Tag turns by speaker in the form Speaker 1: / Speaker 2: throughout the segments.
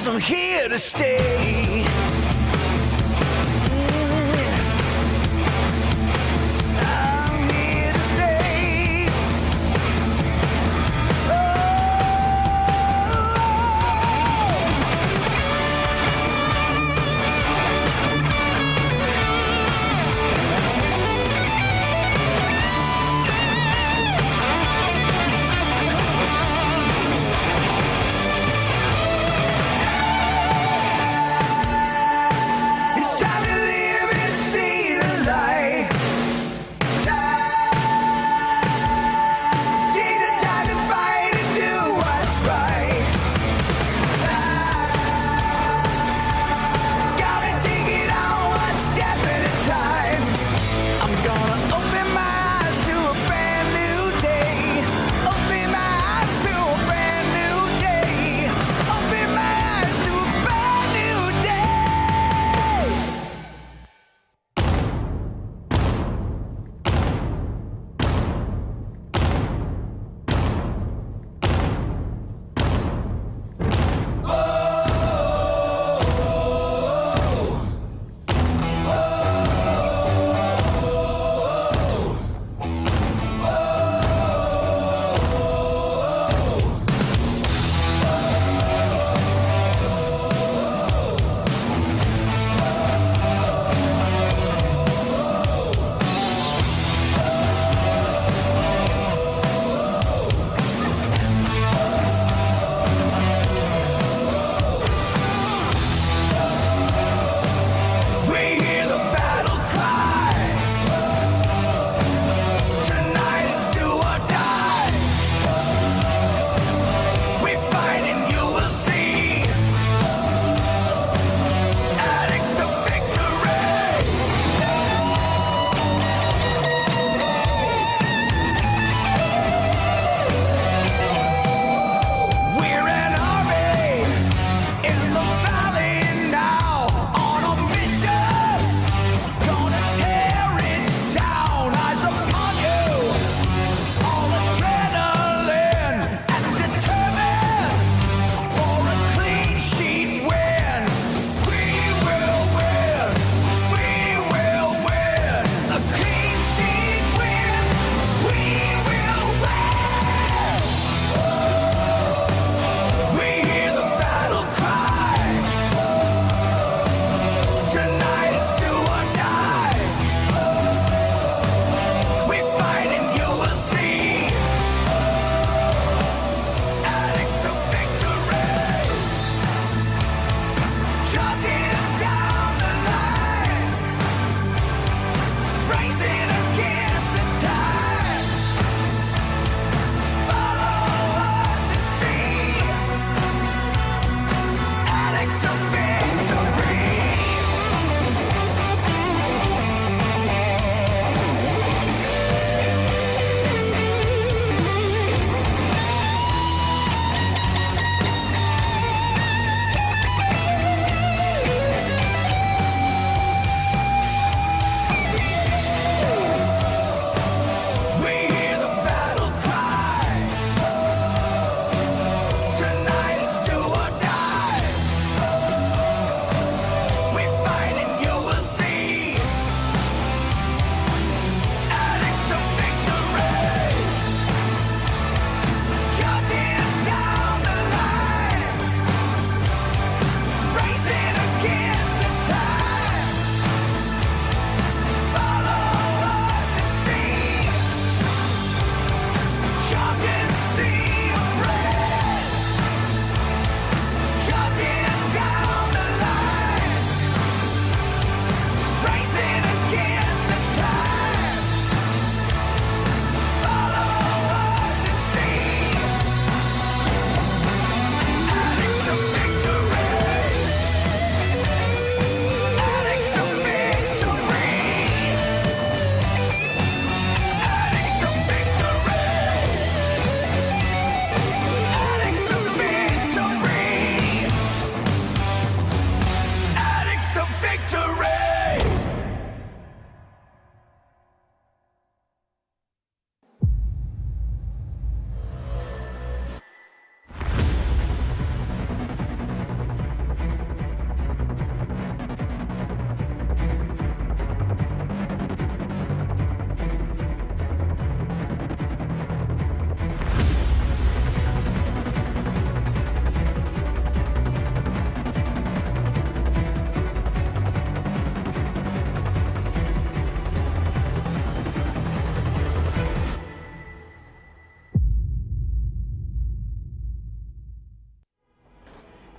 Speaker 1: 'cause I'm here to stay. I'm here to stay.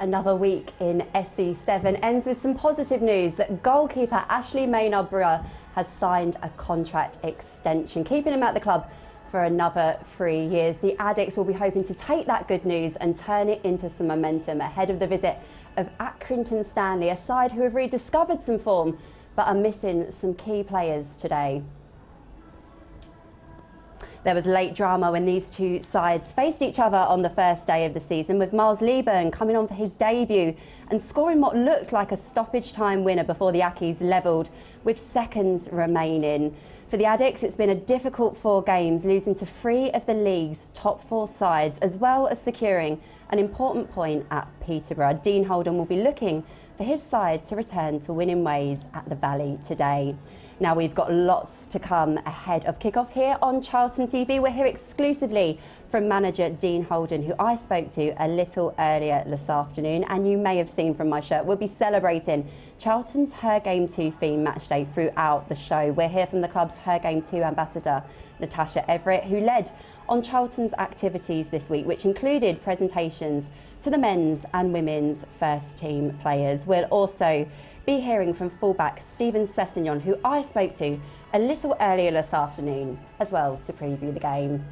Speaker 2: Another week in SE7 ends with some positive news that goalkeeper Ashley Maynard-Brewer has signed a contract extension, keeping him at the club for another 3 years. The Addicts will be hoping to take that good news and turn it into some momentum ahead of the visit of Accrington Stanley, a side who have rediscovered some form but are missing some key players today. There was late drama when these two sides faced each other on the first day of the season, with Miles Leaburn coming on for his debut and scoring what looked like a stoppage time winner before the Ackies levelled with seconds remaining. For the Addicts, it's been a difficult 4 games, losing to 3 of the league's top 4 sides, as well as securing an important point at Peterborough. Dean Holden will be looking for his side to return to winning ways at the Valley today. Now, we've got lots to come ahead of kickoff here on Charlton TV. We're here exclusively from manager Dean Holden, who I spoke to a little earlier this afternoon, and you may have seen from my shirt, we'll be celebrating Charlton's Her Game 2 theme match day throughout the show. We're here from the club's Her Game 2 ambassador, Natasha Everett, who led on Charlton's activities this week, which included presentations to the men's and women's first team players. We'll also be hearing from fullback Stephen Sessignon, who I spoke to a little earlier this afternoon, as well, to preview the game.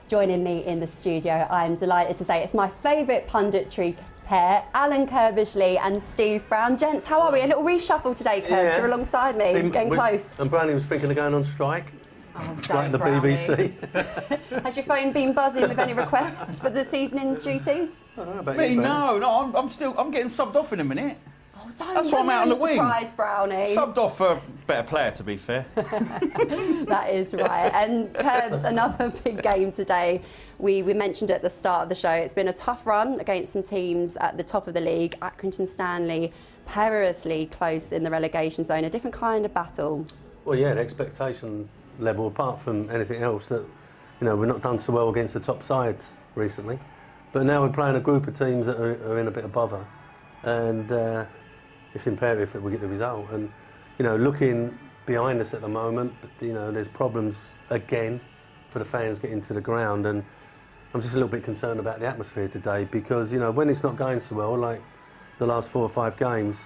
Speaker 2: Joining me in the studio, I'm delighted to say it's my favourite punditry pair, Alan Curbishley and Steve Brown. Gents, how are we? A little reshuffle today, Curbs. You're alongside me, getting close.
Speaker 3: And Brownie was thinking of going on strike.
Speaker 2: Oh,
Speaker 3: like the
Speaker 2: Brownie.
Speaker 3: BBC.
Speaker 2: Has your phone been buzzing with any requests for this evening's duties?
Speaker 3: I don't know about
Speaker 4: Me,
Speaker 3: you,
Speaker 4: no, I'm getting subbed off in a minute.
Speaker 2: Oh, don't.
Speaker 4: That's why I'm out on the wing.
Speaker 2: Surprise, Brownie.
Speaker 4: Subbed off for a better player, to be fair.
Speaker 2: That is right. And Curbs, another big game today. We mentioned at the start of the show, it's been a tough run against some teams at the top of the league. Accrington Stanley perilously close in the relegation zone, a different kind of battle.
Speaker 3: Well, yeah, the expectation level, apart from anything else, that we're not done so well against the top sides recently, but now we're playing a group of teams that are in a bit above her, and it's imperative that we get the result. And looking behind us at the moment, there's problems again for the fans getting to the ground, and I'm just a little bit concerned about the atmosphere today, because when it's not going so well, like the last 4 or 5 games,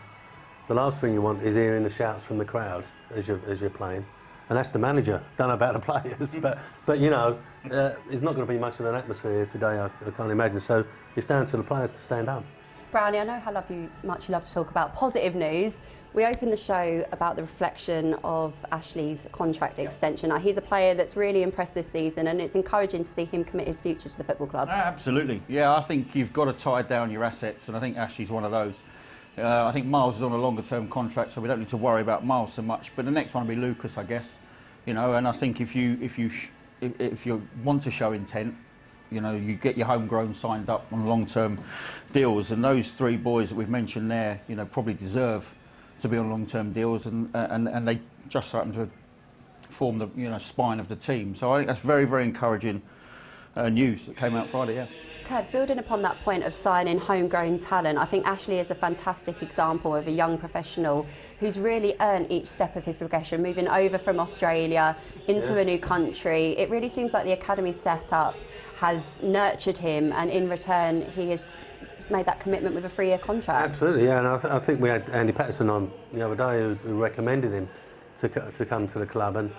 Speaker 3: the last thing you want is hearing the shouts from the crowd as you're playing. And that's the manager. Don't know about the players, but there's not going to be much of an atmosphere here today, I can't imagine. So it's down to the players to stand up.
Speaker 2: Brownie, I know how much you love to talk about positive news. We opened the show about the reflection of Ashley's contract extension. Now, he's a player that's really impressed this season, and it's encouraging to see him commit his future to the football club.
Speaker 4: Absolutely. Yeah, I think you've got to tie down your assets, and I think Ashley's one of those. I think Miles is on a longer-term contract, so we don't need to worry about Miles so much. But the next one will be Lucas, I guess. And I think if you want to show intent, you get your homegrown signed up on long-term deals, and those 3 boys that we've mentioned there, probably deserve to be on long-term deals, and they just happen to form the spine of the team. So I think that's very, very encouraging news that came out Friday. Yeah.
Speaker 2: Curbs, building upon that point of signing homegrown talent, I think Ashley is a fantastic example of a young professional who's really earned each step of his progression, moving over from Australia into a new country. It really seems like the academy setup has nurtured him, and in return he has made that commitment with a 3-year contract.
Speaker 3: Absolutely, yeah, and I think we had Andy Patterson on the other day who recommended him to come to the club. And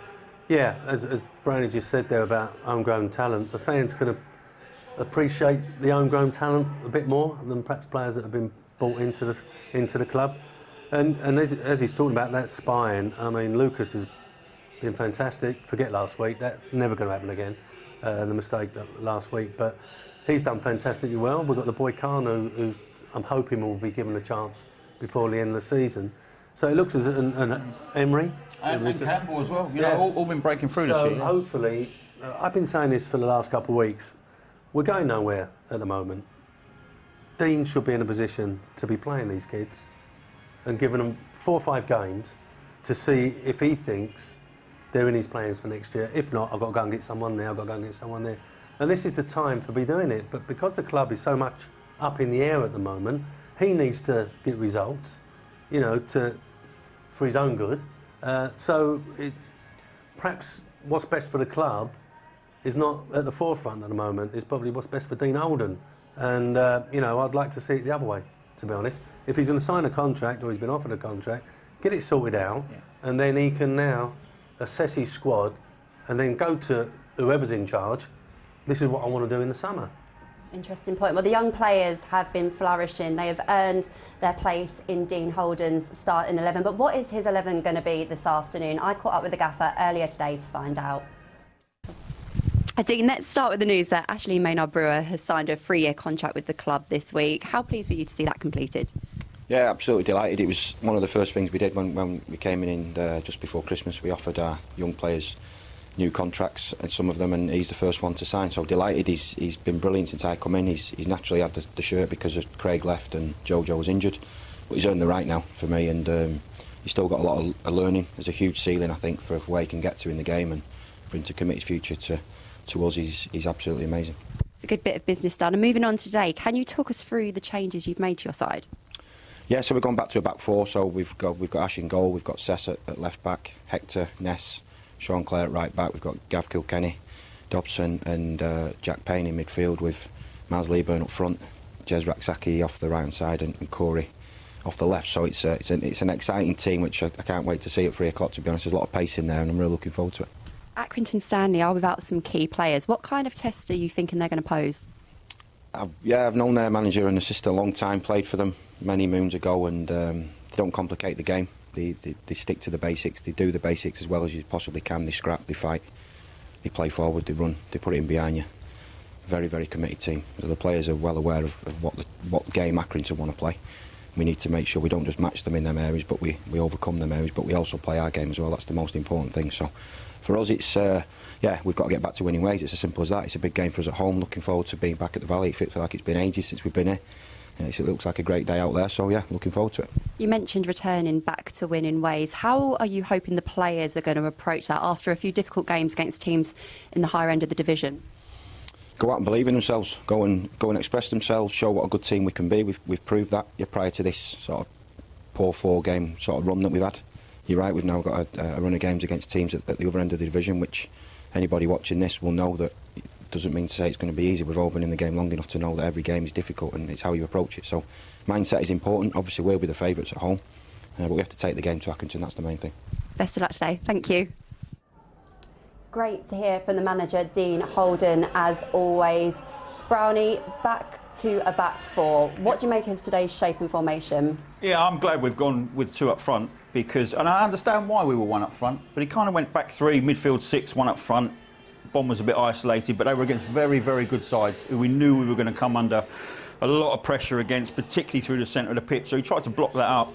Speaker 3: yeah, as Brownie just said there about homegrown talent, the fans could have appreciate the homegrown talent a bit more than perhaps players that have been brought into the club. And as he's talking about that spine, I mean, Lucas has been fantastic. Forget last week, that's never going to happen again, the mistake last week. But he's done fantastically well. We've got the boy Khan, who I'm hoping will be given a chance before the end of the season. So it looks as an Emery.
Speaker 4: And Campbell as well. All been breaking through this year.
Speaker 3: So hopefully, I've been saying this for the last couple of weeks, we're going nowhere at the moment. Dean should be in a position to be playing these kids and giving them 4 or 5 games to see if he thinks they're in his plans for next year. If not, I've got to go and get someone there, I've got to go and get someone there. And this is the time for me doing it. But because the club is so much up in the air at the moment, he needs to get results, for his own good. Perhaps what's best for the club is not at the forefront at the moment. It's probably what's best for Dean Holden And, you know, I'd like to see it the other way, to be honest. If he's going to sign a contract or he's been offered a contract, get it sorted out, and then he can now assess his squad and then go to whoever's in charge. This is what I want to do in the summer.
Speaker 2: Interesting point. Well, the young players have been flourishing. They have earned their place in Dean Holden's starting 11. But what is his 11 going to be this afternoon? I caught up with the gaffer earlier today to find out. Dean, let's start with the news that Ashley Maynard-Brewer has signed a 3-year contract with the club this week. How pleased were you to see that completed?
Speaker 5: Yeah, absolutely delighted. It was one of the first things we did when we came in just before Christmas. We offered our young players new contracts, and some of them, and he's the first one to sign. So delighted. He's been brilliant since I come in. He's naturally had the shirt because of Craig left and Jojo was injured, but he's earned the right now for me, and he's still got a lot of learning. There's a huge ceiling, I think, for where he can get to in the game, and for him to commit his future to us, he's absolutely amazing.
Speaker 2: It's a good bit of business done. And moving on today, can you talk us through the changes you've made to your side?
Speaker 5: Yeah, so we've gone back to a back four. So we've got Ash in goal, we've got Sess at left back, Hector, Ness, Sean Clare at right back. We've got Gav Kilkenny, Dobson and Jack Payne in midfield, with Miles Leeburn up front, Jez Raksaki off the right hand side, and Corey off the left. So it's an exciting team, which I can't wait to see at 3 o'clock, to be honest. There's a lot of pace in there and I'm really looking forward to it.
Speaker 2: Accrington Stanley are without some key players. What kind of test are you thinking they're going to pose?
Speaker 5: I've known their manager and assistant a long time, played for them many moons ago, and they don't complicate the game. They stick to the basics. They do the basics as well as you possibly can. They scrap, they fight, they play forward, they run, they put it in behind you. Very, very committed team. The players are well aware of what game Accrington want to play. We need to make sure we don't just match them in them areas, but we overcome them areas, but we also play our game as well. That's the most important thing. So for us, it's we've got to get back to winning ways. It's as simple as that. It's a big game for us at home. Looking forward to being back at the Valley. It feels like it's been ages since we've been here. It looks like a great day out there, so yeah, looking forward to it.
Speaker 2: You mentioned returning back to winning ways. How are you hoping the players are going to approach that after a few difficult games against teams in the higher end of the division?
Speaker 5: Go out and believe in themselves. Go and express themselves. Show what a good team we can be. We've proved that prior to this sort of poor 4-game sort of run that we've had. You're right. We've now got a run of games against teams at the other end of the division, which anybody watching this will know that it doesn't mean to say it's going to be easy. We've all been in the game long enough to know that every game is difficult, and it's how you approach it. So mindset is important. Obviously, we'll be the favourites at home, but we have to take the game to Accrington. That's the main thing.
Speaker 2: Best of luck today. Thank you. Great to hear from the manager, Dean Holden, as always. Brownie, back to a back four. What do you make of today's shape and formation?
Speaker 4: Yeah, I'm glad we've gone with 2 up front, because, and I understand why we were 1 up front, but he kind of went back 3, midfield 6, 1 up front. Bond was a bit isolated, but they were against very, very good sides who we knew we were going to come under a lot of pressure against, particularly through the centre of the pitch. So he tried to block that up,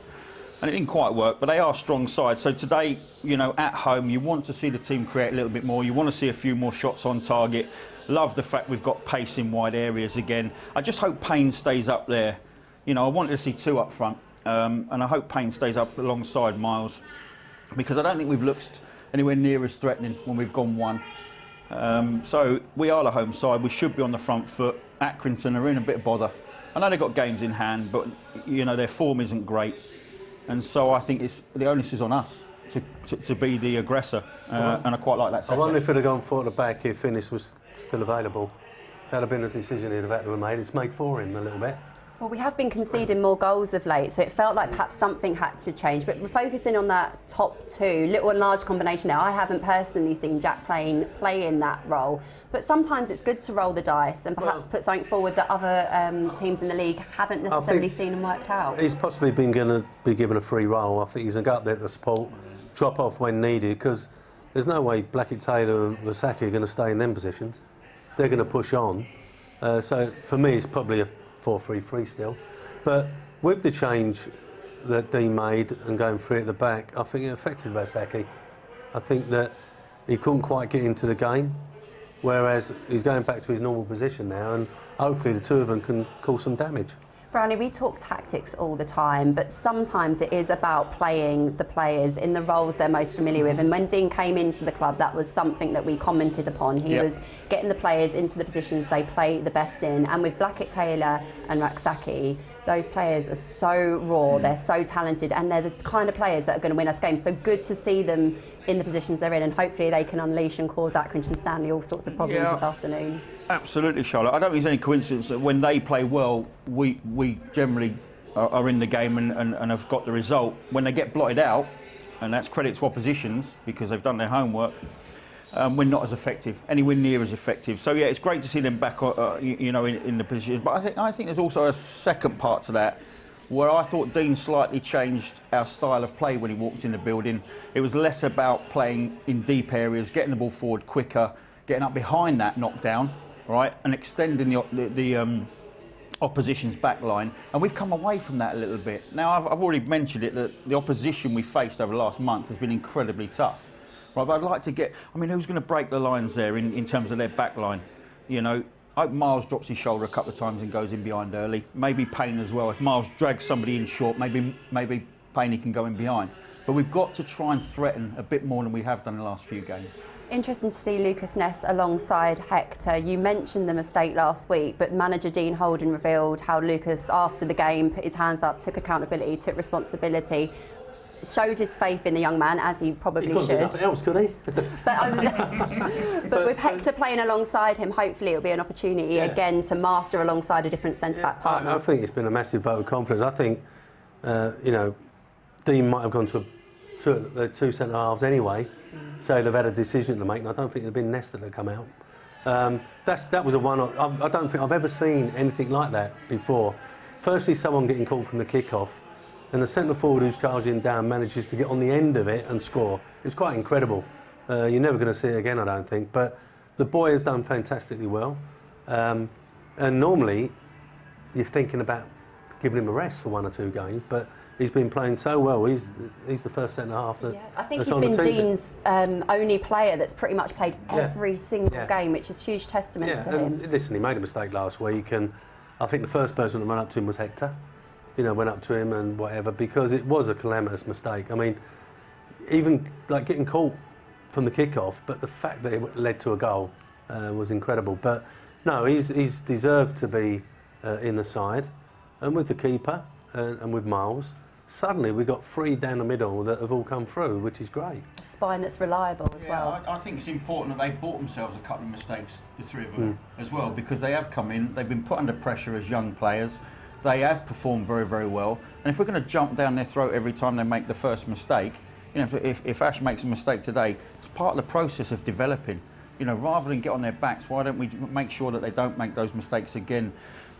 Speaker 4: and it didn't quite work, but they are strong sides. So today, you know, at home, you want to see the team create a little bit more. You want to see a few more shots on target. Love the fact we've got pace in wide areas again. I just hope Payne stays up there. You know, I wanted to see 2 up front, and I hope Payne stays up alongside Miles, because I don't think we've looked anywhere near as threatening when we've gone 1. So we are the home side. We should be on the front foot. Accrington are in a bit of bother. I know they've got games in hand, but you know their form isn't great, and so I think the onus is on us to be the aggressor, and I quite like that.
Speaker 3: I wonder if he'd have gone 4 at the back if Finnis was still available. That'd have been a decision he'd have had to have made. It's made for him a little bit.
Speaker 2: Well, we have been conceding more goals of late, so it felt like perhaps something had to change. But we're focusing on that top 2, little and large combination there. I haven't personally seen Jack Payne play in that role, but sometimes it's good to roll the dice and perhaps put something forward that other teams in the league haven't necessarily seen and worked out.
Speaker 3: He's possibly going to be given a free role. I think he's going to go up there to support, drop off when needed, because there's no way Blackett, Taylor and Lasaki are going to stay in them positions. They're going to push on. So for me, it's probably a 4-3-3 still, but with the change that Dean made and going 3 at the back, I think it affected Rasaki. I think that he couldn't quite get into the game, whereas he's going back to his normal position now, and hopefully the 2 of them can cause some damage.
Speaker 2: Brownie, we talk tactics all the time, but sometimes it is about playing the players in the roles they're most familiar with. And when Dean came into the club, that was something that we commented upon. He was getting the players into the positions they play the best in. And with Blackett, Taylor and Raksaki, those players are so raw, they're so talented, and they're the kind of players that are going to win us games. So good to see them in the positions they're in, and hopefully they can unleash and cause Accrington Stanley all sorts of problems this afternoon.
Speaker 4: Absolutely, Charlotte. I don't think it's any coincidence that when they play well, we generally are in the game and have got the result. When they get blotted out, and that's credit to oppositions because they've done their homework, we're not as effective, anywhere near as effective. So yeah, it's great to see them back, in the position. But I think there's also a second part to that, where I thought Dean slightly changed our style of play when he walked in the building. It was less about playing in deep areas, getting the ball forward quicker, getting up behind that knockdown, right, and extending the opposition's back line, and we've come away from that a little bit. Now, I've already mentioned it, that the opposition we faced over the last month has been incredibly tough. Right, but I'd like to get, who's going to break the lines there in terms of their back line? I hope Miles drops his shoulder a couple of times and goes in behind early. Maybe Payne as well. If Miles drags somebody in short, maybe Payne can go in behind. But we've got to try and threaten a bit more than we have done in the last few games.
Speaker 2: Interesting to see Lucas Ness alongside Hector. You mentioned the mistake last week, but manager Dean Holden revealed how Lucas, after the game, put his hands up, took accountability, took responsibility, showed his faith in the young man, as he probably should.
Speaker 3: He couldn't do nothing else, could he?
Speaker 2: But with Hector playing alongside him, hopefully it'll be an opportunity again to master alongside a different centre-back partner.
Speaker 3: I think it's been a massive vote of confidence. I think, Dean might have gone to the two centre-halves anyway, so they've had a decision to make, and I don't think it would have been Ness that had come out. That was a one. I don't think I've ever seen anything like that before. Firstly, someone getting called from the kick-off, and the centre forward who's charging down manages to get on the end of it and score. It's quite incredible. You're never going to see it again, I don't think. But the boy has done fantastically well. And normally, you're thinking about giving him a rest for 1 or 2 games, but he's been playing so well. He's the first centre half.
Speaker 2: I think he's been Dean's only player that's pretty much played every single game, which is huge testament to him.
Speaker 3: Listen, he made a mistake last week, and I think the first person to run up to him was Hector. Went up to him and whatever, because it was a calamitous mistake. Even like getting caught from the kick-off, but the fact that it led to a goal was incredible. But no, he's deserved to be in the side, and with the keeper and with Miles, suddenly we got 3 down the middle that have all come through, which is great.
Speaker 2: A spine that's reliable as well.
Speaker 4: I think it's important that they've bought themselves a couple of mistakes, the 3 of them, as well, because they have come in, they've been put under pressure as young players. They have performed very, very well. And if we're going to jump down their throat every time they make the first mistake, if Ash makes a mistake today, it's part of the process of developing. Rather than get on their backs, why don't we make sure that they don't make those mistakes again,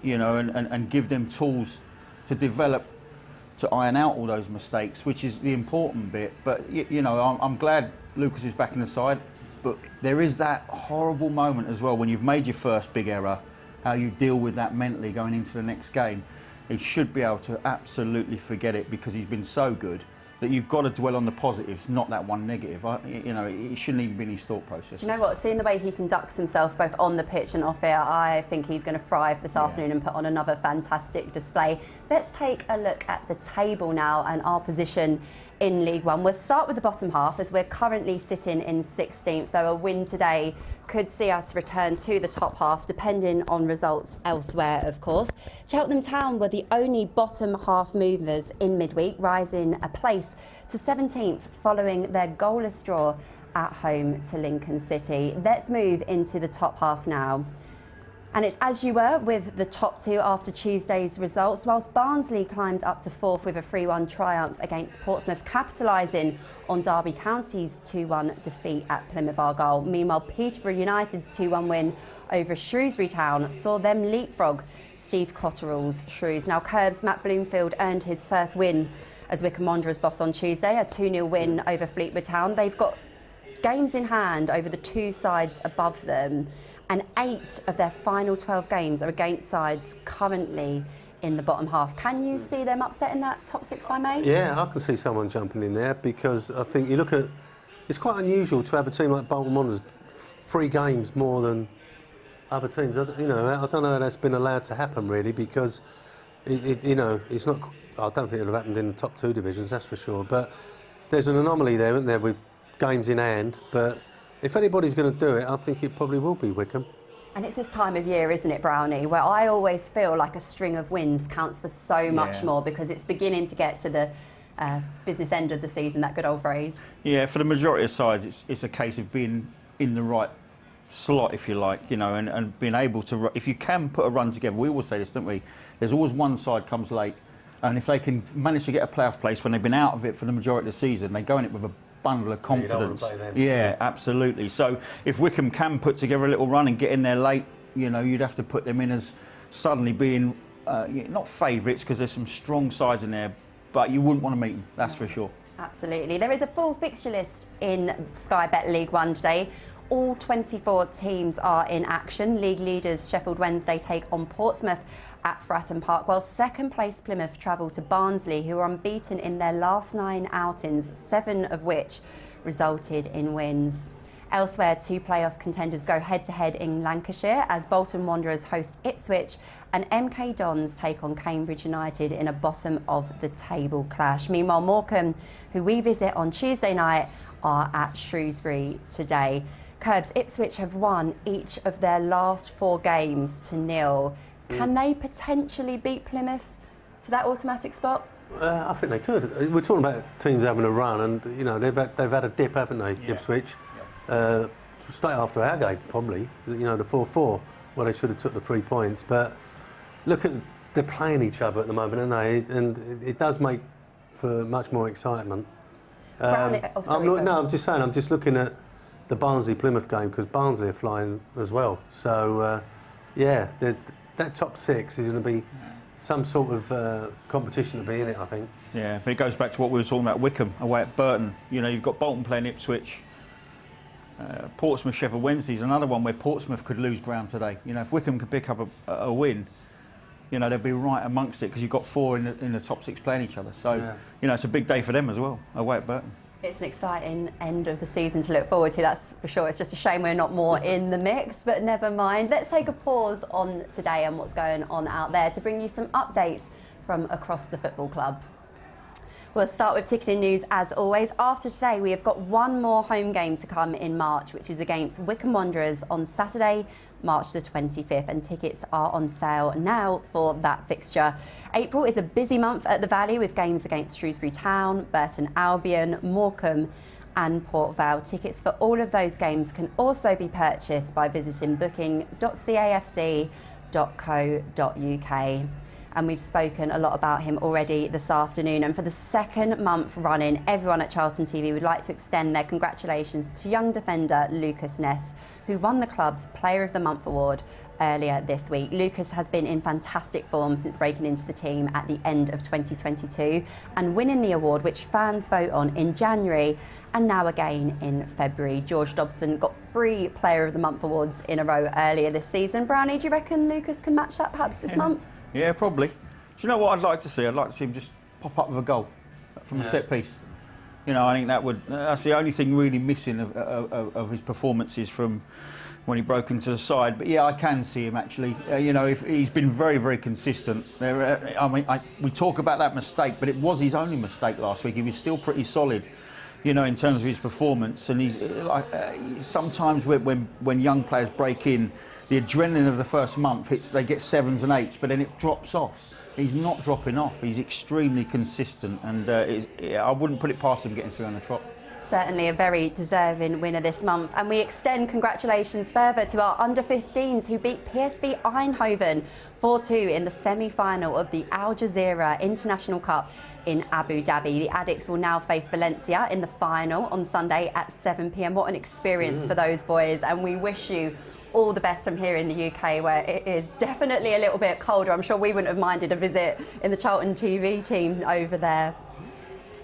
Speaker 4: and give them tools to develop, to iron out all those mistakes, which is the important bit. But, I'm glad Lucas is back in the side, but there is that horrible moment as well when you've made your first big error, how you deal with that mentally going into the next game. He should be able to absolutely forget it, because he's been so good that you've got to dwell on the positives, not that one negative. It shouldn't even be in his thought process.
Speaker 2: You know what? Seeing the way he conducts himself both on the pitch and off it, I think he's going to thrive this afternoon and put on another fantastic display. Let's take a look at the table now and our position in League One. We'll start with the bottom half, as we're currently sitting in 16th, though a win today could see us return to the top half, depending on results elsewhere, of course. Cheltenham Town were the only bottom half movers in midweek, rising a place to 17th following their goalless draw at home to Lincoln City. Let's move into the top half now. And it's as you were with the top 2 after Tuesday's results, whilst Barnsley climbed up to 4th with a 3-1 triumph against Portsmouth, capitalising on Derby County's 2-1 defeat at Plymouth Argyle. Meanwhile, Peterborough United's 2-1 win over Shrewsbury Town saw them leapfrog Steve Cotterill's Shrews. Now, Curbs' Matt Bloomfield earned his first win as Wycombe Wanderers boss on Tuesday, a 2-0 win over Fleetwood Town. They've got games in hand over the 2 sides above them, and 8 of their final 12 games are against sides currently in the bottom half. Can you see them upsetting that top 6 by May?
Speaker 3: Yeah, I can see someone jumping in there, because I think you look at, it's quite unusual to have a team like Bolton Wanderers 3 games more than other teams. I don't know how that's been allowed to happen, really, because it's not. I don't think it would have happened in the top 2 divisions, that's for sure. But there's an anomaly there, isn't there, with games in hand. But if anybody's going to do it, I think it probably will be Wycombe.
Speaker 2: And it's this time of year, isn't it, Brownie, where I always feel like a string of wins counts for so much more because it's beginning to get to the business end of the season, that good old phrase. Yeah,
Speaker 4: for the majority of sides, it's a case of being in the right slot, if you like, you know, and being able to, if you can put a run together, we always say this, don't we? There's always one side comes late, and if they can manage to get a playoff place when they've been out of it for the majority of the season, they go in it with a bundle of confidence. Yeah, absolutely. So if Wycombe can put together a little run and get in there late, you know, you'd have to put them in as suddenly being not favourites, because there's some strong sides in there, but you wouldn't want to meet them, that's for sure. Absolutely.
Speaker 2: There is a full fixture list in Sky Bet League One today. All 24 teams are in action. League leaders Sheffield Wednesday take on Portsmouth at Fratton Park, while second place Plymouth travel to Barnsley, who are unbeaten in their last 9 outings, 7 of which resulted in wins. Elsewhere, 2 playoff contenders go head-to-head in Lancashire as Bolton Wanderers host Ipswich and MK Dons take on Cambridge United in a bottom-of-the-table clash. Meanwhile, Morecambe, who we visit on Tuesday night, are at Shrewsbury today. Curbs, Ipswich have won each of their last 4 games to 0. Can they potentially beat Plymouth to that automatic spot?
Speaker 3: I think they could. We're talking about teams having a run, and you know they've had a dip, haven't they? Yeah. Ipswich, straight after our game, probably. You know, the 4-4, where they should have took the 3 points. But look at, they're playing each other at the moment, aren't they? And it does make for much more excitement. I'm just saying. I'm just looking at the Barnsley-Plymouth game because Barnsley are flying as well. So yeah, that top 6 is going to be some sort of competition to be in it, I think.
Speaker 4: Yeah, but it goes back to what we were talking about, Wycombe away at Burton. You know, you've got Bolton playing Ipswich. Portsmouth, Sheffield Wednesday is another one where Portsmouth could lose ground today. You know, if Wycombe could pick up a win, you know, they'll be right amongst it because you've got 4 in the top 6 playing each other. So, you know, it's a big day for them as well, away at Burton.
Speaker 2: It's an exciting end of the season to look forward to, that's for sure. It's just a shame we're not more in the mix, but never mind. Let's take a pause on today and what's going on out there to bring you some updates from across the football club. We'll start with ticketing news as always. After today, we have got one more home game to come in March, which is against Wycombe Wanderers on Saturday, March the 25th, and tickets are on sale now for that fixture. April is a busy month at the Valley with games against Shrewsbury Town, Burton Albion, Morecambe and Port Vale. Tickets for all of those games can also be purchased by visiting booking.cafc.co.uk. And we've spoken a lot about him already this afternoon. And for the second month running, everyone at Charlton TV would like to extend their congratulations to young defender Lucas Ness, who won the club's Player of the Month award earlier this week. Lucas has been in fantastic form since breaking into the team at the end of 2022 and winning the award, which fans vote on in January and now again in February. George Dobson got 3 Player of the Month awards in a row earlier this season. Brownie, do you reckon Lucas can match that perhaps this month?
Speaker 4: Yeah, probably. Do you know what I'd like to see? I'd like to see him just pop up with a goal from a set piece. You know, I think that's the only thing really missing of his performances from when he broke into the side. But yeah, I can see him actually. You know, if he's been very, very consistent. I mean, we talk about that mistake, but it was his only mistake last week. He was still pretty solid, you know, in terms of his performance. And he's sometimes when young players break in, the adrenaline of the first month they get 7s and 8s, but then it drops off. He's not dropping off. He's extremely consistent, and I wouldn't put it past him getting through on the trot.
Speaker 2: Certainly a very deserving winner this month, and we extend congratulations further to our under-15s who beat PSV Eindhoven 4-2 in the semi-final of the Al Jazeera International Cup in Abu Dhabi. The Addicts will now face Valencia in the final on Sunday at 7 p.m. What an experience for those boys, and we wish you all the best from here in the UK, where it is definitely a little bit colder. I'm sure we wouldn't have minded a visit in the Charlton TV team over there.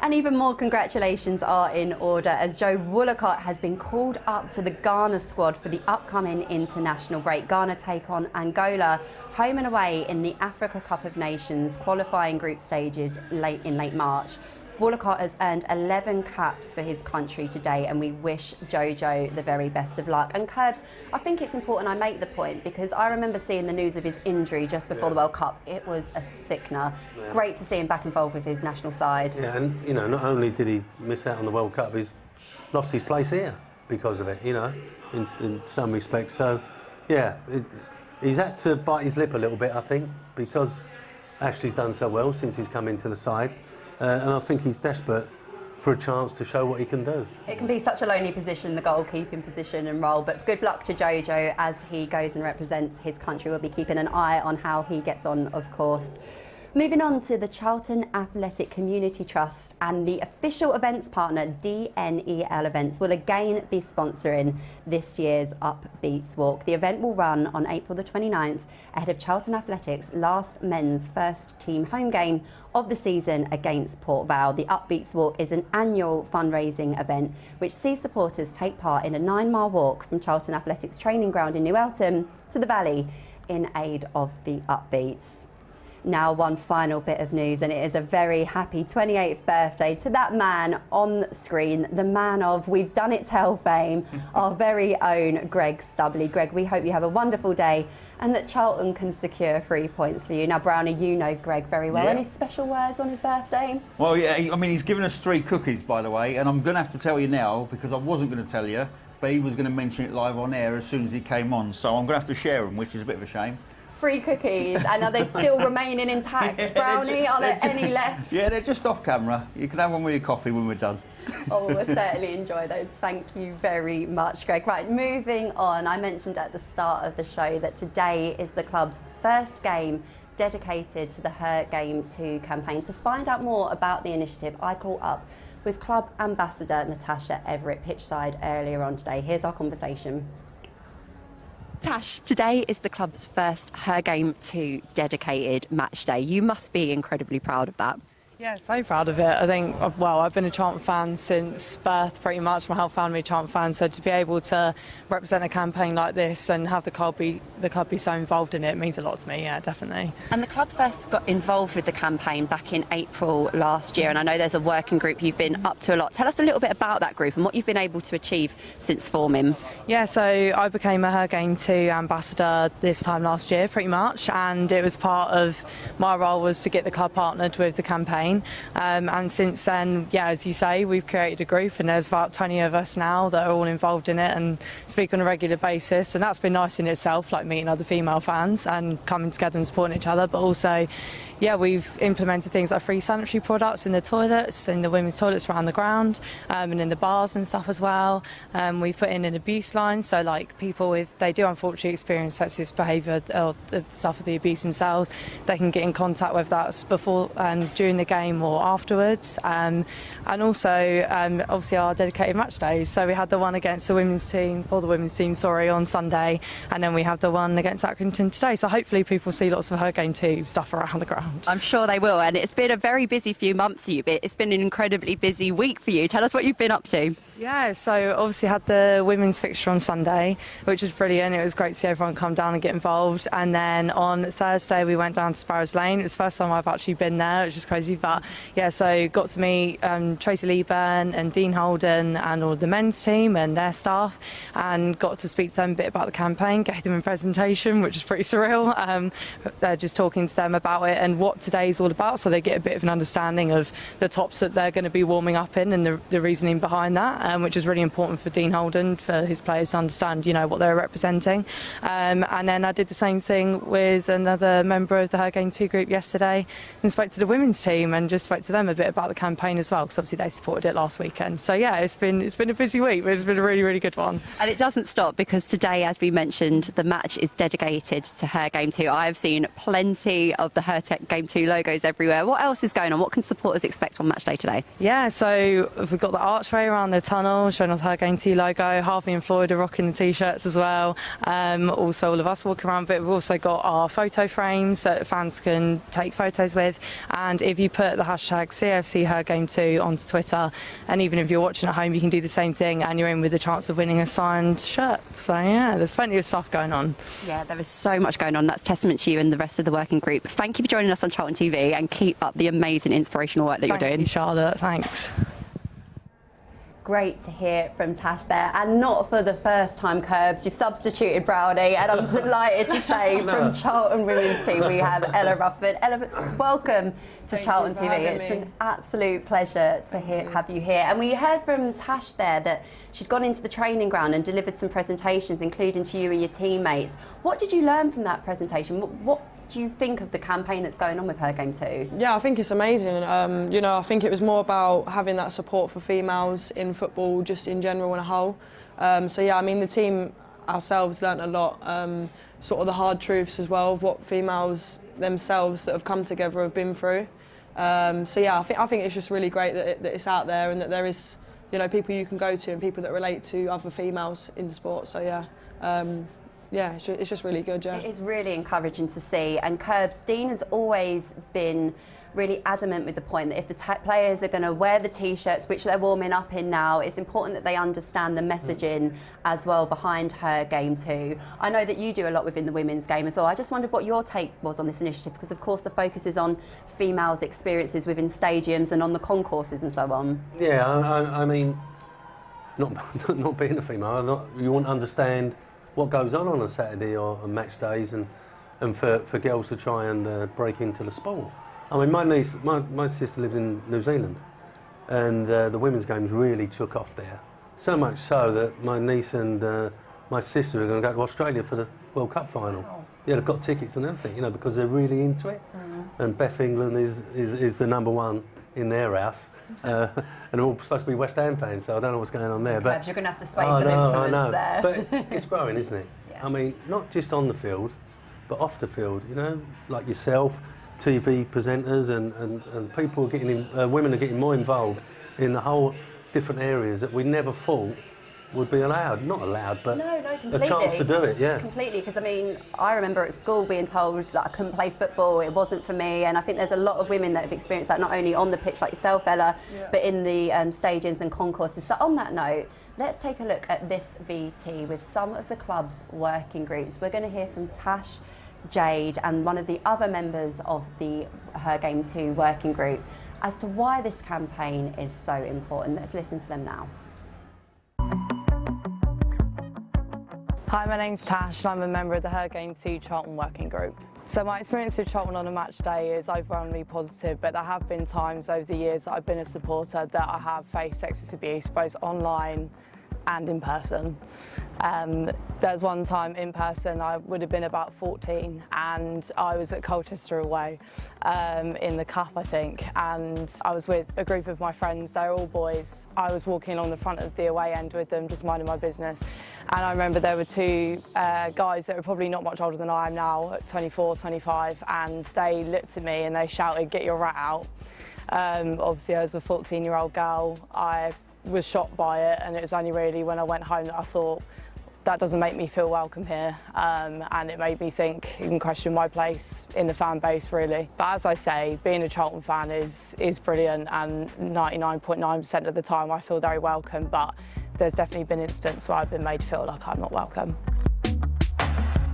Speaker 2: And even more congratulations are in order as Joe Woolacott has been called up to the Ghana squad for the upcoming international break. Ghana take on Angola home and away in the Africa Cup of Nations qualifying group stages in late March. Woolacott has earned 11 caps for his country today, and we wish Jojo the very best of luck. And Curbs, I think it's important I make the point because I remember seeing the news of his injury just before the World Cup. It was a sickener. Yeah. Great to see him back involved with his national side.
Speaker 3: Yeah, and you know, not only did he miss out on the World Cup, he's lost his place here because of it, you know, in some respects. So, Yeah, he's had to bite his lip a little bit, I think, because Ashley's done so well since he's come into the side, and I think he's desperate for a chance to show what he can do.
Speaker 2: It can be such a lonely position, the goalkeeping position and role, but good luck to Jojo as he goes and represents his country. We'll be keeping an eye on how he gets on, of course. Moving on to the Charlton Athletic Community Trust, and the official events partner DNEL Events will again be sponsoring this year's Upbeats Walk. The event will run on April the 29th ahead of Charlton Athletics' last men's first team home game of the season against Port Vale. The Upbeats Walk is an annual fundraising event which sees supporters take part in a 9-mile walk from Charlton Athletics training ground in New Eltham to the Valley in aid of the Upbeats. Now, one final bit of news, and it is a very happy 28th birthday to that man on screen, the man of We've Done It Tell fame, our very own Greg Stubley. Greg, we hope you have a wonderful day and that Charlton can secure 3 points for you. Now, Brownie, you know Greg very well.
Speaker 4: Yeah.
Speaker 2: Any special words on his birthday?
Speaker 4: Well, yeah, I mean, he's given us 3 cookies, by the way, and I'm going to have to tell you now because I wasn't going to tell you, but he was going to mention it live on air as soon as he came on, so I'm going to have to share them, which is a bit of a shame.
Speaker 2: 3 cookies, and are they still remaining intact, Brownie? Are there any left?
Speaker 4: Yeah, they're just off camera. You can have one with your coffee when we're done.
Speaker 2: Oh, we'll certainly enjoy those. Thank you very much, Greg. Right, moving on. I mentioned at the start of the show that today is the club's first game dedicated to the Her Game 2 campaign. To find out more about the initiative, I caught up with club ambassador Natasha Everett pitchside earlier on today. Here's our conversation. Tash, today is the club's first Her Game 2 dedicated match day. You must be incredibly proud of that.
Speaker 6: Yeah, so proud of it. I think, well, I've been a Charlton fan since birth, pretty much. My whole family are Charlton fans, so to be able to represent a campaign like this and have the club be so involved in it means a lot to me, yeah, definitely.
Speaker 2: And the club first got involved with the campaign back in April last year, and I know there's a working group you've been up to a lot. Tell us a little bit about that group and what you've been able to achieve since forming.
Speaker 6: Yeah, so I became a Her Game 2 ambassador this time last year, pretty much, and it was part of my role was to get the club partnered with the campaign. And since then, yeah, as you say, we've created a group and there's about 20 of us now that are all involved in it and speak on a regular basis, and that's been nice in itself, like meeting other female fans and coming together and supporting each other. But also, yeah, we've implemented things like free sanitary products in the toilets, in the women's toilets around the ground, and in the bars and stuff as well. We've put in an abuse line, so like people, if they do unfortunately experience sexist behaviour or suffer the abuse themselves, they can get in contact with us before and during the game or afterwards. And also, obviously, our dedicated match days. So we had the one against the women's team, on Sunday, and then we have the one against Accrington today. So hopefully people see lots of Her Game 2 stuff around the ground.
Speaker 2: I'm sure they will, and it's been a very busy few months for you, but it's been an incredibly busy week for you. Tell us what you've been up to.
Speaker 6: Yeah, so obviously had the women's fixture on Sunday, which was brilliant. It was great to see everyone come down and get involved. And then on Thursday we went down to Sparrows Lane. It was the first time I've actually been there, which is crazy. But yeah, so got to meet Tracy Leeburn and Dean Holden and all the men's team and their staff, and got to speak to them a bit about the campaign, gave them a presentation, which is pretty surreal. They're just talking to them about it and what today's all about, so they get a bit of an understanding of the tops that they're going to be warming up in and the reasoning behind that. Which is really important for Dean Holden, for his players to understand, you know, what they're representing. And then I did the same thing with another member of the Her Game 2 group yesterday and spoke to the women's team and just spoke to them a bit about the campaign as well, because obviously they supported it last weekend. So yeah, it's been a busy week, but it's been a really, really good one.
Speaker 2: And it doesn't stop, because today, as we mentioned, the match is dedicated to Her Game 2. I've seen plenty of the Her Game 2 logos everywhere. What else is going on? What can supporters expect on match day today?
Speaker 6: Yeah, so we've got the archway around the tunnel showing off the Her Game 2 logo. Harvey and Floyd are rocking the t-shirts as well. Also all of us walking around, but we've also got our photo frames that fans can take photos with, and if you put the hashtag CFC Her Game 2 onto Twitter, and even if you're watching at home, you can do the same thing and you're in with the chance of winning a signed shirt. So yeah, there's plenty of stuff going on. Yeah,
Speaker 2: there is so much going on. That's testament to you and the rest of the working group. Thank you for joining us on Charlton TV, and keep up the amazing inspirational work that you're doing.
Speaker 6: Thank you, Charlotte. Thanks.
Speaker 2: great to hear from Tash there, and not for the first time, Curbs. You've substituted Brownie, and I'm delighted to say from Charlton women's team we have Ella Rutherford. Ella, welcome to Charlton TV. It's an absolute pleasure to have you here. And we heard from Tash there that she'd gone into the training ground and delivered some presentations, including to you and your teammates. What did you learn from that presentation? What do you think of the campaign that's going on with Her Game Too?
Speaker 7: Yeah, I think it's amazing. You know, I think it was more about having that support for females in football, just in general and a whole. So yeah, I mean, the team ourselves learnt a lot, sort of the hard truths as well of what females themselves that have come together have been through. So yeah, I think it's just really great that it's out there and that there is, you know, people you can go to and people that relate to other females in sport. So yeah. Yeah, it's just really good, yeah.
Speaker 2: It is really encouraging to see. And Curbs, Dean has always been really adamant with the point that if the players are going to wear the T-shirts, which they're warming up in now, it's important that they understand the messaging as well behind Her Game Too. I know that you do a lot within the women's game as well. I just wondered what your take was on this initiative, because of course the focus is on females' experiences within stadiums and on the concourses and so on.
Speaker 3: Yeah, I mean, not being a female, you want to understand what goes on a Saturday or on match days, and for girls to try and break into the sport. I mean, my sister lives in New Zealand, and the women's games really took off there. So much so that my niece and my sister are going to go to Australia for the World Cup final. Wow. Yeah, they've got tickets and everything, you know, because they're really into it. And Beth England is the #1 in their house, and they're all supposed to be West Ham fans, so I don't know what's going on there.
Speaker 2: But you're going to have to sway some influence there.
Speaker 3: But it's growing, isn't it? Yeah. I mean, not just on the field, but off the field. You know, like yourself, TV presenters, and people are getting women are getting more involved in the whole different areas that we never thought would be allowed. Not allowed, but a chance to do it, yeah.
Speaker 2: Completely, because I mean, I remember at school being told that I couldn't play football, it wasn't for me, and I think there's a lot of women that have experienced that, not only on the pitch like yourself, Ella, but in the stadiums and concourses. So on that note, let's take a look at this VT with some of the club's working groups. We're going to hear from Tash, Jade, and one of the other members of the Her Game Too working group as to why this campaign is so important. Let's listen to them now.
Speaker 6: Hi, my name's Tash and I'm a member of the Her Game Too Charlton working group. So my experience with Charlton on a match day is overwhelmingly positive, but there have been times over the years that I've been a supporter that I have faced sexist abuse, both online and in person. There's one time in person, I would have been about 14, and I was at Colchester away in the cup, I think, and I was with a group of my friends. They're all boys. I was walking along the front of the away end with them, just minding my business, and I remember there were two guys that were probably not much older than I am now, at 24, 25, and they looked at me and they shouted, "Get your rat out." Obviously, as a 14-year-old girl, I was shocked by it, and it was only really when I went home that I thought, that doesn't make me feel welcome here, and it made me think and question my place in the fan base, really. But as I say, being a Charlton fan is brilliant, and 99.9% of the time I feel very welcome, but there's definitely been instances where I've been made to feel like I'm not welcome.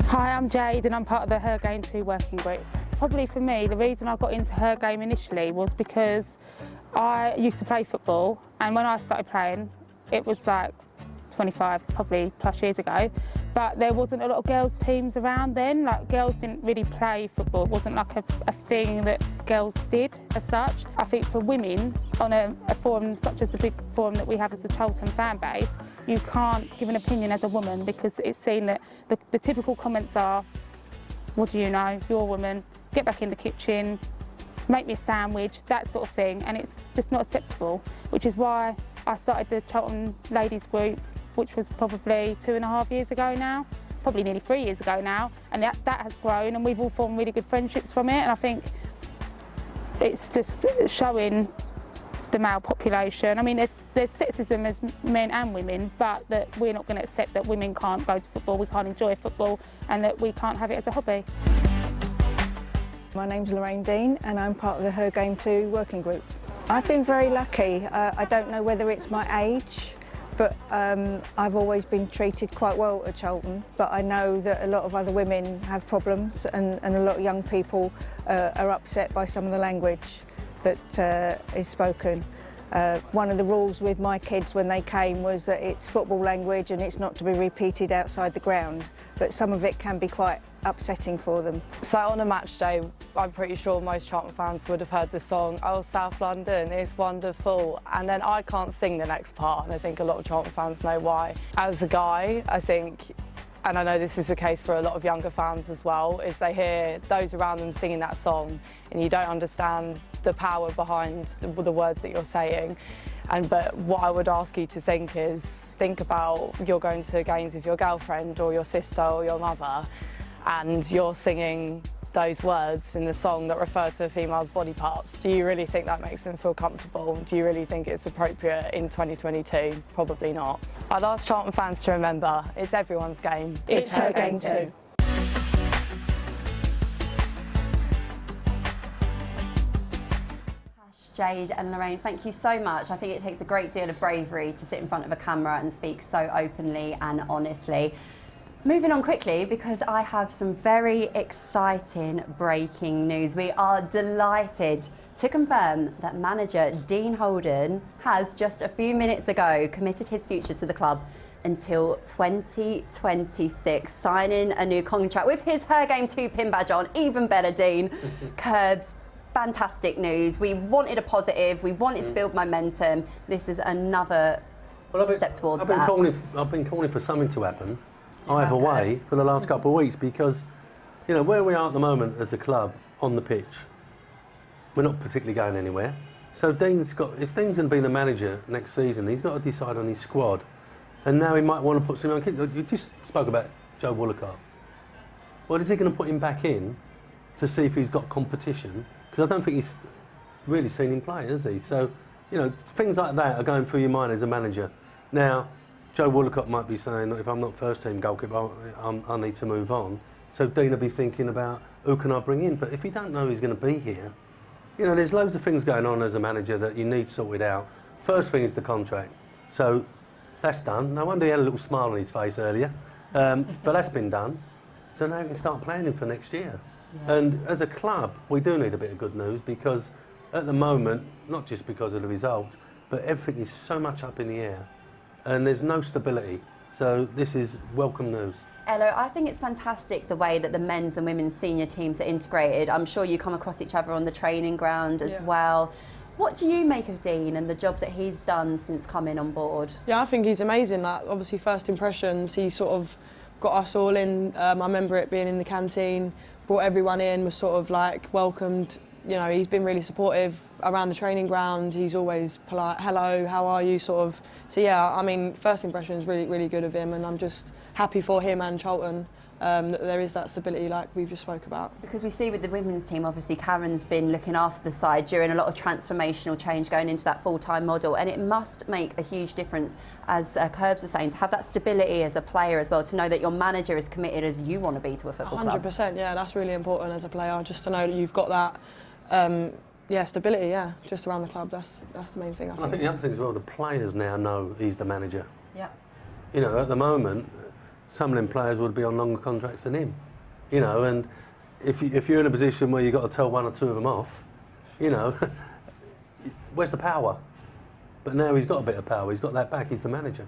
Speaker 8: Hi, I'm Jade and I'm part of the Her Game Too working group. Probably for me, the reason I got into Her Game initially was because I used to play football, and when I started playing, it was like 25 probably plus years ago, but there wasn't a lot of girls teams around then. Like, girls didn't really play football. It wasn't like a thing that girls did as such. I think for women on a forum such as the big forum that we have as the Charlton fan base, you can't give an opinion as a woman because it's seen that the typical comments are, what do you know, you're a woman, get back in the kitchen, make me a sandwich, that sort of thing, and it's just not acceptable, which is why I started the Charlton ladies group, which was probably 2.5 years ago now, probably nearly 3 years ago now, and that has grown, and we've all formed really good friendships from it, and I think it's just showing the male population. I mean, there's sexism as men and women, but that we're not going to accept that women can't go to football, we can't enjoy football, and that we can't have it as a hobby.
Speaker 9: My name's Lorraine Dean and I'm part of the Her Game Too working group. I've been very lucky. I don't know whether it's my age, but I've always been treated quite well at Charlton, but I know that a lot of other women have problems, and a lot of young people are upset by some of the language that is spoken. One of the rules with my kids when they came was that it's football language and it's not to be repeated outside the ground, but some of it can be quite upsetting for them.
Speaker 6: So on a match day, I'm pretty sure most Charlton fans would have heard the song, "Oh, South London, it's wonderful," and then I can't sing the next part, and I think a lot of Charlton fans know why. As a guy, I think, and I know this is the case for a lot of younger fans as well, is they hear those around them singing that song and you don't understand the power behind the words that you're saying. But what I would ask you to think is, think about you're going to games with your girlfriend or your sister or your mother, and you're singing those words in the song that refer to a female's body parts. Do you really think that makes them feel comfortable? Do you really think it's appropriate in 2022? Probably not. I'd ask Charlton fans to remember, it's everyone's game.
Speaker 9: It's her game too.
Speaker 2: Jade and Lorraine, thank you so much. I think it takes a great deal of bravery to sit in front of a camera and speak so openly and honestly. Moving on quickly, because I have some very exciting breaking news. We are delighted to confirm that manager Dean Holden has just a few minutes ago committed his future to the club until 2026, signing a new contract with his Her Game 2 pin badge on. Even better, Dean. Curbs, fantastic news. We wanted a positive, we wanted to build momentum. This is another step towards that.
Speaker 3: I've been calling for something to happen either way for the last couple of weeks, because, you know, where we are at the moment as a club on the pitch, we're not particularly going anywhere. So if Dean's going to be the manager next season, he's got to decide on his squad. And now he might want to put some young kids. You just spoke about Joe Woolacott. Well, is he going to put him back in to see if he's got competition? Because I don't think he's really seen him play, has he? So, you know, things like that are going through your mind as a manager. Now, Joe Woolacott might be saying, if I'm not first team goalkeeper, I need to move on. So Dean will be thinking about, who can I bring in? But if you don't know who's going to be here, you know, there's loads of things going on as a manager that you need sorted out. First thing is the contract. So that's done. No wonder he had a little smile on his face earlier. But that's been done. So now we can start planning for next year. Yeah. And as a club, we do need a bit of good news, because at the moment, not just because of the result, but everything is so much up in the air and there's no stability. So this is welcome news.
Speaker 2: Ella, I think it's fantastic the way that the men's and women's senior teams are integrated. I'm sure you come across each other on the training ground as well. What do you make of Dean and the job that he's done since coming on board? Yeah,
Speaker 7: I think he's amazing. Like, obviously, first impressions, he sort of got us all in. I remember it being in the canteen, brought everyone in, was sort of like welcomed. You know, he's been really supportive around the training ground. He's always polite, hello, how are you, sort of. So yeah, I mean, first impressions really, really good of him, and I'm just happy for him and Charlton that there is that stability like we've just spoke about.
Speaker 2: Because we see with the women's team, obviously Karen's been looking after the side during a lot of transformational change going into that full-time model, and it must make a huge difference, as Curbs was saying, to have that stability as a player as well, to know that your manager is committed as you want to be to a football club.
Speaker 7: 100%, yeah, that's really important as a player, just to know that you've got that stability, just around the club. That's the main thing, I think.
Speaker 3: I think the other thing as well, the players now know he's the manager.
Speaker 2: Yeah.
Speaker 3: You know, at the moment, some of them players would be on longer contracts than him. You know, and if you're in a position where you've got to tell one or two of them off, you know, where's the power? But now he's got a bit of power. He's got that back. He's the manager.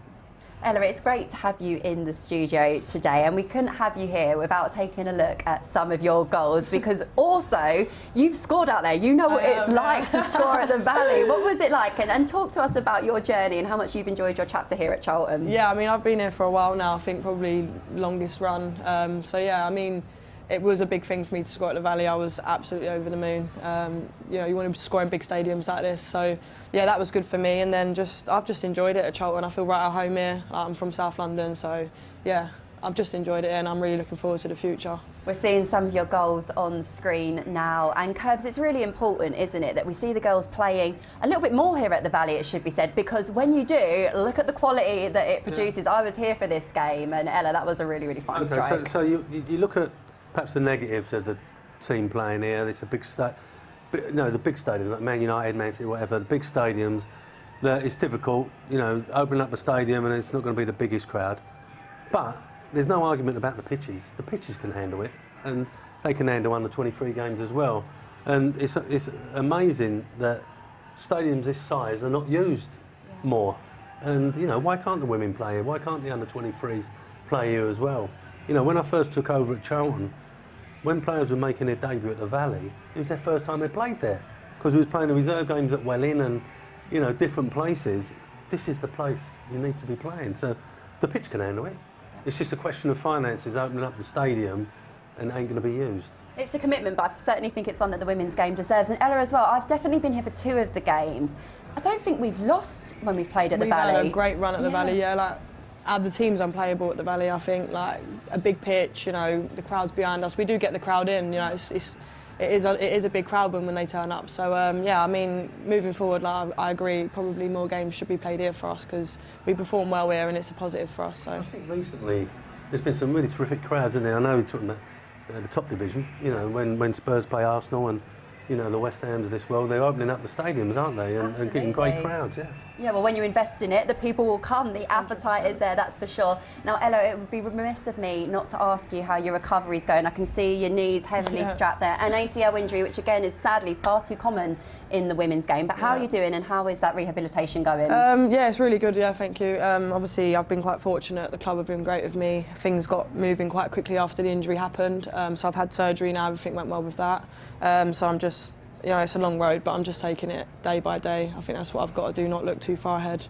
Speaker 2: Ella, it's great to have you in the studio today, and we couldn't have you here without taking a look at some of your goals, because also you've scored out there. You know what it's like to score at the Valley. What was it like? And talk to us about your journey and how much you've enjoyed your chapter here at Charlton.
Speaker 7: Yeah, I mean, I've been here for a while now. I think probably longest run. So yeah, I mean, it was a big thing for me to score at the Valley. I was absolutely over the moon. You know, you want to score in big stadiums like this. So yeah, that was good for me. And then I've just enjoyed it at Charlton. I feel right at home here. I'm from South London, so yeah, I've just enjoyed it, and I'm really looking forward to the future.
Speaker 2: We're seeing some of your goals on screen now, and Curbs, it's really important, isn't it, that we see the girls playing a little bit more here at the Valley, it should be said, because when you do, look at the quality that it produces. Yeah. I was here for this game, and Ella, that was a really, really fun strike.
Speaker 3: So you look at perhaps the negatives of the team playing here. It's a big the big stadiums like Man United, Man City, whatever. The big stadiums, it's difficult. You know, opening up a stadium and it's not going to be the biggest crowd. But there's no argument about the pitches. The pitches can handle it, and they can handle under 23 games as well. And it's amazing that stadiums this size are not used more. And, you know, why can't the women play here? Why can't the under-23s play here as well? You know, when I first took over at Charlton, when players were making their debut at the Valley, it was their first time they played there. Because we was playing the reserve games at Welling and, you know, different places. This is the place you need to be playing. So the pitch can handle it. It's just a question of finances, opening up the stadium, and it ain't going to be used.
Speaker 2: It's a commitment, but I certainly think it's one that the women's game deserves. And Ella as well, I've definitely been here for 2 of the games. I don't think we've lost when we've played at the Valley.
Speaker 7: We've had a great run at the Valley, like, the team's unplayable at the Valley, I think. Like, a big pitch, you know, the crowd's behind us. We do get the crowd in, you know, it is a big crowd when they turn up. So, yeah, I mean, moving forward, like, I agree, probably more games should be played here for us because we perform well here and it's a positive for us. So
Speaker 3: I think recently there's been some really terrific crowds in there. I know we're talking about the top division, you know, when Spurs play Arsenal and, you know, the West Hams of this world, they're opening up the stadiums, aren't they? And getting great crowds, yeah.
Speaker 2: Yeah, well, when you invest in it, the people will come. The appetite is there, that's for sure. Now, Ella, it would be remiss of me not to ask you how your recovery's going. I can see your knees heavily strapped there. An ACL injury, which again is sadly far too common in the women's game. But how are you doing and how is that rehabilitation going?
Speaker 7: Yeah, it's really good, yeah, thank you. Obviously, I've been quite fortunate. The club have been great with me. Things got moving quite quickly after the injury happened. So I've had surgery now, everything went well with that. So I'm just, you know, it's a long road, but I'm just taking it day by day. I think that's what I've got to do, not look too far ahead.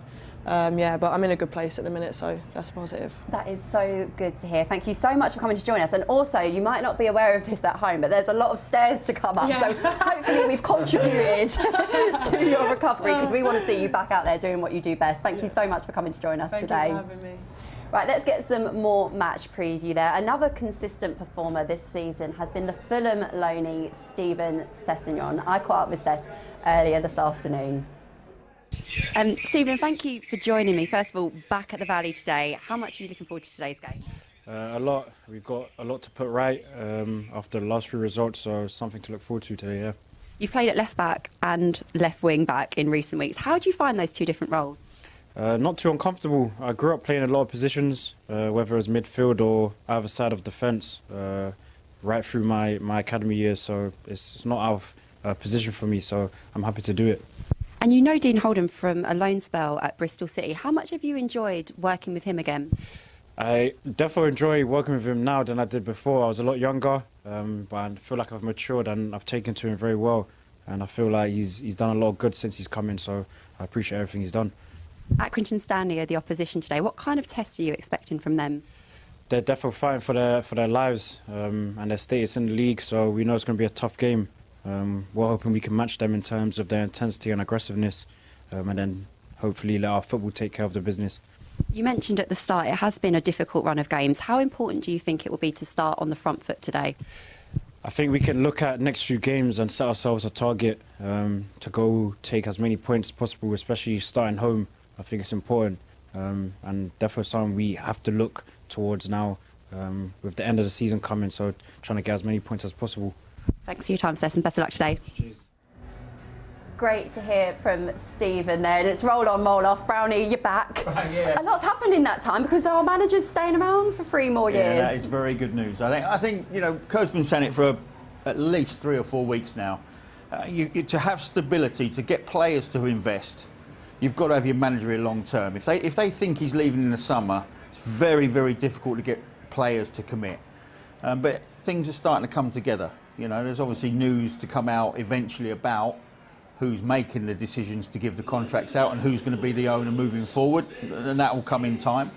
Speaker 7: Yeah, but I'm in a good place at the minute, so that's positive.
Speaker 2: That is so good to hear. Thank you so much for coming to join us. And also, you might not be aware of this at home, but there's a lot of stairs to come up. So hopefully we've contributed to your recovery because we want to see you back out there doing what you do best. Thank you so much for coming to join us today.
Speaker 7: Thank you for having me.
Speaker 2: Right, let's get some more match preview there. Another consistent performer this season has been the Fulham loanee, Stephen Sessegnon. I caught up with Sess earlier this afternoon. Stephen, thank you for joining me. First of all, back at the Valley today. How much are you looking forward to today's game?
Speaker 10: A lot. We've got a lot to put right after the last 3 results, so something to look forward to today, yeah.
Speaker 2: You've played at left back and left wing back in recent weeks. How do you find those 2 different roles?
Speaker 10: Not too uncomfortable. I grew up playing a lot of positions, whether it was midfield or either side of defence, right through my academy years, so it's not out of position for me, so I'm happy to do it.
Speaker 2: And you know Dean Holden from a loan spell at Bristol City. How much have you enjoyed working with him again?
Speaker 10: I definitely enjoy working with him now than I did before. I was a lot younger, but I feel like I've matured and I've taken to him very well. And I feel like he's done a lot of good since he's come in, so I appreciate everything he's done.
Speaker 2: Accrington Stanley are the opposition today. What kind of test are you expecting from them?
Speaker 10: They're definitely fighting for their lives and their status in the league, so we know it's going to be a tough game. We're hoping we can match them in terms of their intensity and aggressiveness, and then hopefully let our football take care of the business.
Speaker 2: You mentioned at the start it has been a difficult run of games. How important do you think it will be to start on the front foot today?
Speaker 10: I think we can look at next few games and set ourselves a target to go take as many points as possible, especially starting home. I think it's important and definitely something we have to look towards now with the end of the season coming, so trying to get as many points as possible.
Speaker 2: Thanks for your time, Sess, and best of luck today.
Speaker 10: Cheers.
Speaker 2: Great to hear from Stephen there, and it's roll on, roll off. Brownie, you're back. A lot's happened in that time because our manager's staying around for 3 more years.
Speaker 4: Yeah, that is very good news. I think you know, Kerr's been saying it for at least 3 or 4 weeks now. To have stability, to get players to invest, you've got to have your manager here long term. If they think he's leaving in the summer, it's very, very difficult to get players to commit. But things are starting to come together. You know, there's obviously news to come out eventually about who's making the decisions to give the contracts out and who's going to be the owner moving forward, and that will come in time.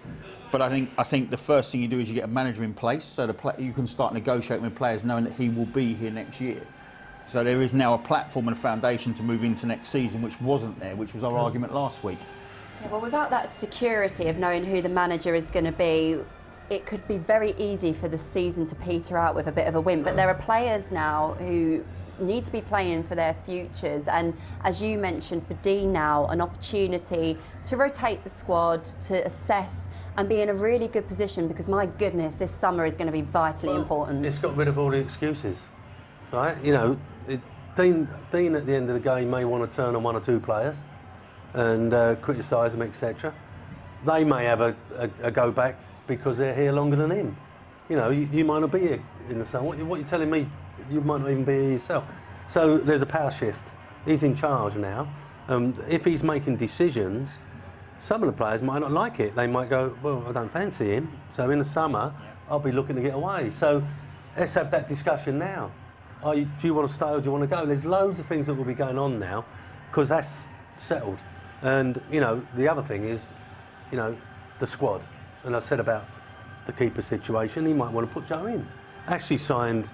Speaker 4: But I think the first thing you do is you get a manager in place, so you can start negotiating with players knowing that he will be here next year. So there is now a platform and a foundation to move into next season, which wasn't there, which was our argument last week.
Speaker 2: Yeah, well, without that security of knowing who the manager is going to be, it could be very easy for the season to peter out with a bit of a win. But there are players now who need to be playing for their futures, and as you mentioned, for Dean now, an opportunity to rotate the squad, to assess and be in a really good position, because my goodness, this summer is going to be vitally important.
Speaker 3: It's got rid of all the excuses, right? You know, Dean at the end of the game may want to turn on 1 or 2 players and criticise them, etc. They may have a go back because they're here longer than him. You know, you might not be here in the summer. What you're telling me, you might not even be here yourself. So there's a power shift. He's in charge now, If he's making decisions, some of the players might not like it. They might go, well, I don't fancy him, so in the summer I'll be looking to get away. So let's have that discussion now. Do you want to stay or do you want to go? There's loads of things that will be going on now because that's settled. And, you know, the other thing is, you know, the squad. And I said about the keeper situation, he might want to put Joe in. Ashley signed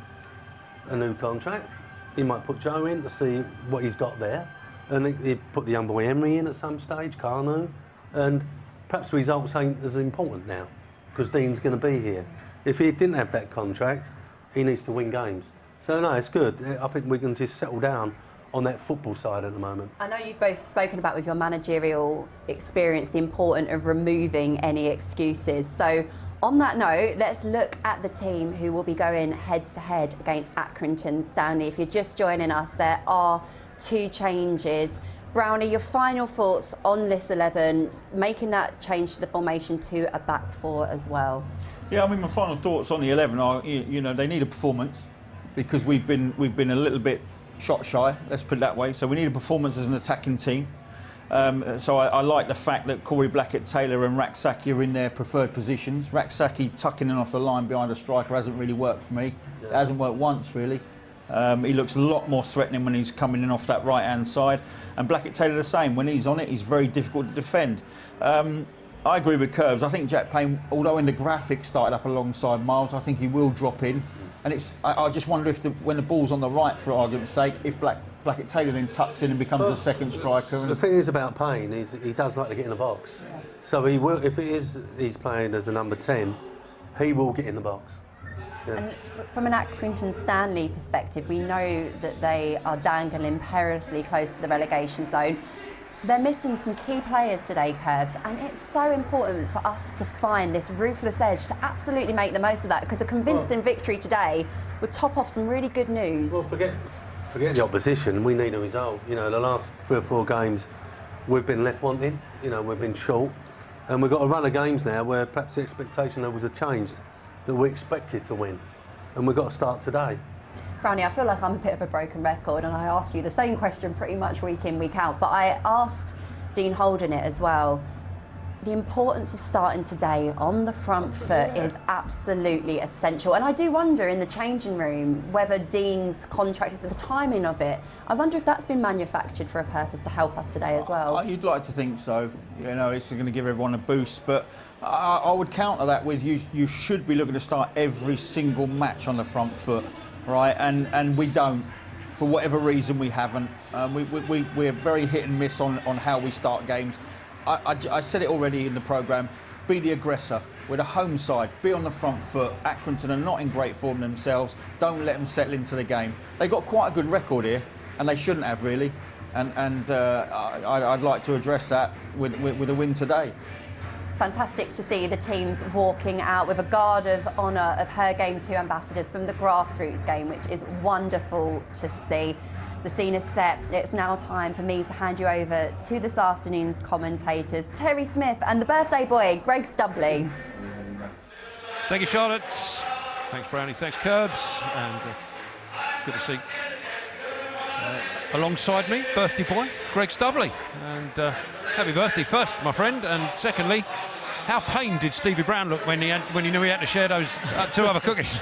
Speaker 3: a new contract. He might put Joe in to see what he's got there. And he'd put the young boy Emery in at some stage, Carnu. And perhaps the results ain't as important now because Dean's going to be here. If he didn't have that contract, he needs to win games. So, no, it's good. I think we can just settle down on that football side at the moment.
Speaker 2: I know you've both spoken about with your managerial experience the importance of removing any excuses. So on that note, let's look at the team who will be going head-to-head against Accrington Stanley. If you're just joining us, there are 2 changes. Brownie, your final thoughts on this 11, making that change to the formation to a back 4 as well?
Speaker 4: Yeah, I mean, my final thoughts on the 11 are, you know, they need a performance because we've been a little bit shot shy, let's put it that way. So we need a performance as an attacking team. So I like the fact that Corey Blackett-Taylor and Raksaki are in their preferred positions. Raksaki tucking in off the line behind a striker hasn't really worked for me. It hasn't worked once, really. He looks a lot more threatening when he's coming in off that right-hand side. And Blackett-Taylor the same. When he's on it, he's very difficult to defend. I agree with Curbs. I think Jack Payne, although in the graphics started up alongside Miles, I think he will drop in. And I just wonder if when the ball's on the right, for argument's sake, if Blackett-Taylor then tucks in and becomes the second striker.
Speaker 3: The thing is about Payne is he does like to get in the box. Yeah. So he will, if it is he's playing as a number 10, he will get in the box. Yeah.
Speaker 2: And from an Accrington Stanley perspective, we know that they are dangling perilously close to the relegation zone. They're missing some key players today, Curbs, and it's so important for us to find this ruthless edge to absolutely make the most of that, because a convincing victory today would top off some really good news.
Speaker 3: Well, forget the opposition, we need a result. You know, the last 3 or 4 games we've been left wanting, you know, we've been short, and we've got a run of games now where perhaps the expectation levels have changed, that we expected to win, and we've got to start today.
Speaker 2: Brownie, I feel like I'm a bit of a broken record and I ask you the same question pretty much week in, week out, but I asked Dean Holden it as well. The importance of starting today on the front foot is absolutely essential. And I do wonder in the changing room whether Dean's contract is the timing of it. I wonder if that's been manufactured for a purpose to help us today as well.
Speaker 4: You'd like to think so. You know, it's going to give everyone a boost. But I would counter that with you should be looking to start every single match on the front foot. Right, and we don't. For whatever reason, we haven't. We're very hit and miss on how we start games. I said it already in the programme, be the aggressor. We're the home side, be on the front foot. Accrington are not in great form themselves. Don't let them settle into the game. They got quite a good record here, and they shouldn't have really. And I'd like to address that with a win today.
Speaker 2: Fantastic to see the teams walking out with a guard of honour of Her Game 2 ambassadors from the grassroots game, which is wonderful to see. The scene is set. It's now time for me to hand you over to this afternoon's commentators, Terry Smith and the birthday boy, Greg Stubley.
Speaker 11: Thank you, Charlotte. Thanks, Brownie. Thanks, Curbs. And good to see alongside me, birthday boy, Greg Stubley. And happy birthday first, my friend. And secondly, how pained did Stevie Brown look when he knew he had to share those 2 other cookies?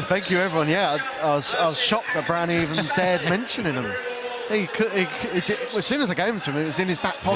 Speaker 12: Thank you, everyone. Yeah, I was shocked that Brownie even dared mentioning them. As soon as I gave them to him, it was in his back pocket.